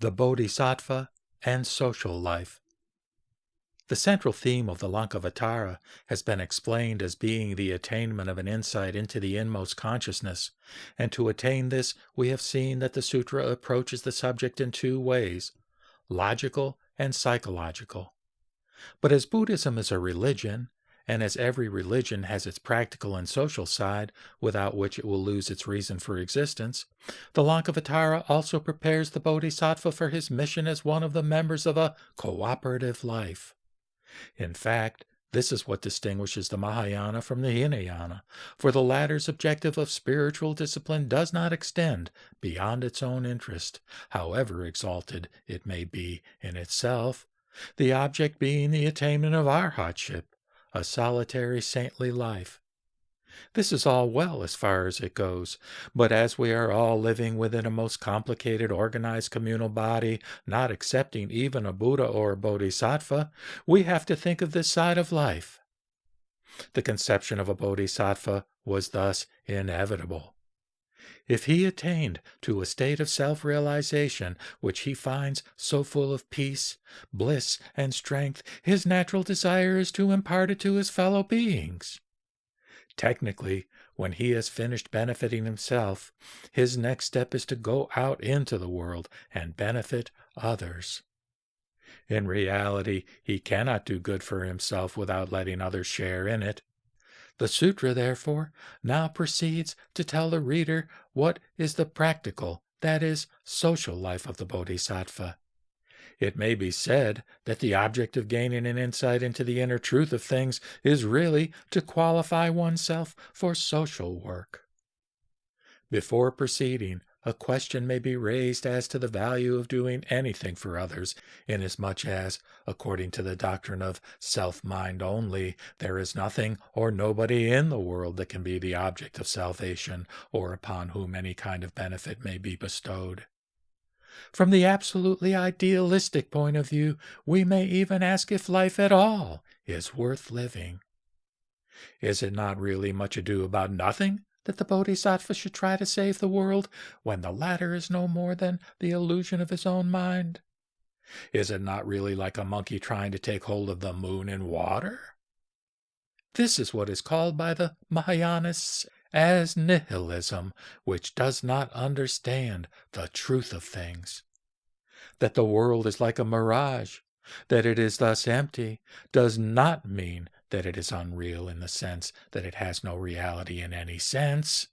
The Bodhisattva and Social Life. The central theme of the Lankavatara has been explained as being the attainment of an insight into the inmost consciousness, and to attain this we have seen that the sutra approaches the subject in two ways, logical and psychological. But as Buddhism is a religion, and as every religion has its practical and social side, without which it will lose its reason for existence, the Lankavatara also prepares the Bodhisattva for his mission as one of the members of a cooperative life. In fact, this is what distinguishes the Mahayana from the Hinayana, for the latter's objective of spiritual discipline does not extend beyond its own interest, however exalted it may be in itself, the object being the attainment of arhatship, a solitary saintly life. This is all well as far as it goes, but as we are all living within a most complicated organized communal body, not excepting even a Buddha or a Bodhisattva, we have to think of this side of life. The conception of a Bodhisattva was thus inevitable. If he attained to a state of self-realization which he finds so full of peace, bliss, and strength, his natural desire is to impart it to his fellow beings. Technically, when he has finished benefiting himself, his next step is to go out into the world and benefit others. In reality, he cannot do good for himself without letting others share in it. The sutra, therefore, now proceeds to tell the reader what is the practical, that is, social life of the Bodhisattva. It may be said that the object of gaining an insight into the inner truth of things is really to qualify oneself for social work. Before proceeding, a question may be raised as to the value of doing anything for others, inasmuch as, according to the doctrine of self-mind only, there is nothing or nobody in the world that can be the object of salvation, or upon whom any kind of benefit may be bestowed. From the absolutely idealistic point of view, we may even ask if life at all is worth living. Is it not really much ado about nothing that the Bodhisattva should try to save the world when the latter is no more than the illusion of his own mind? Is it not really like a monkey trying to take hold of the moon in water? This is what is called by the Mahayanists as nihilism, which does not understand the truth of things. That the world is like a mirage, that it is thus empty, does not mean that it is unreal in the sense that it has no reality in any sense.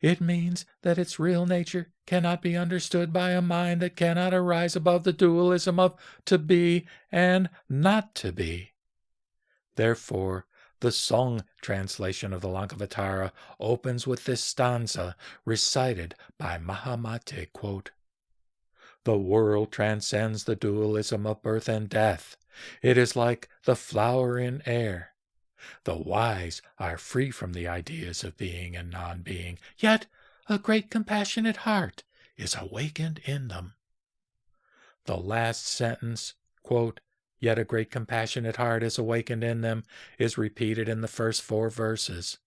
It means that its real nature cannot be understood by a mind that cannot arise above the dualism of to be and not to be. Therefore, the Song translation of the Lankavatara opens with this stanza recited by Mahamate, quote, "The world transcends the dualism of birth and death. It is like the flower in air. The wise are free from the ideas of being and non-being, yet a great compassionate heart is awakened in them." The last sentence, quote, "Yet a great compassionate heart is awakened in them," is repeated in the first 4 verses.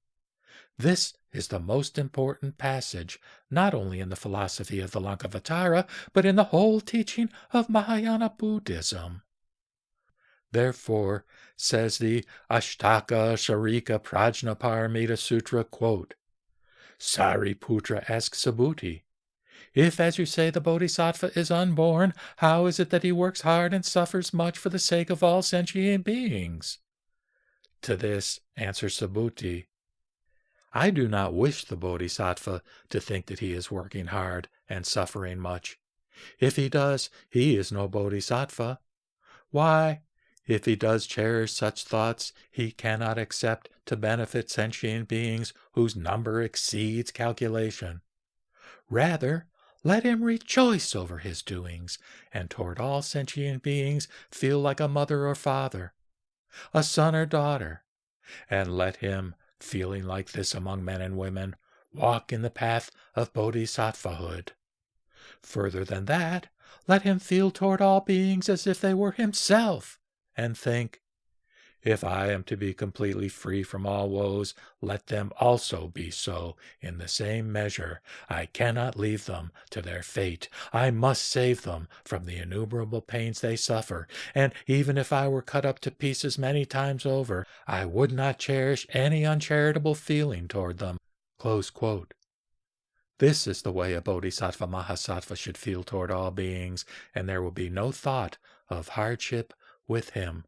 This is the most important passage, not only in the philosophy of the Lankavatara, but in the whole teaching of Mahayana Buddhism. Therefore, says the Ashtaka Sharika Prajnaparamita Sutra, quote, "Sariputra asks Subhuti, if, as you say, the Bodhisattva is unborn, how is it that he works hard and suffers much for the sake of all sentient beings?" To this answers Subhuti, "I do not wish the Bodhisattva to think that he is working hard and suffering much. If he does, he is no Bodhisattva. Why, if he does cherish such thoughts, he cannot accept to benefit sentient beings whose number exceeds calculation. Rather, let him rejoice over his doings, and toward all sentient beings feel like a mother or father, a son or daughter, and let him, feeling like this among men and women, walk in the path of bodhisattvahood. Further than that, let him feel toward all beings as if they were himself, and think, If I am to be completely free from all woes, let them also be so in the same measure. I cannot leave them to their fate. I must save them from the innumerable pains they suffer, and even if I were cut up to pieces many times over, I would not cherish any uncharitable feeling toward them." Close quote. This is the way a Bodhisattva Mahasattva should feel toward all beings, and there will be no thought of hardship with him.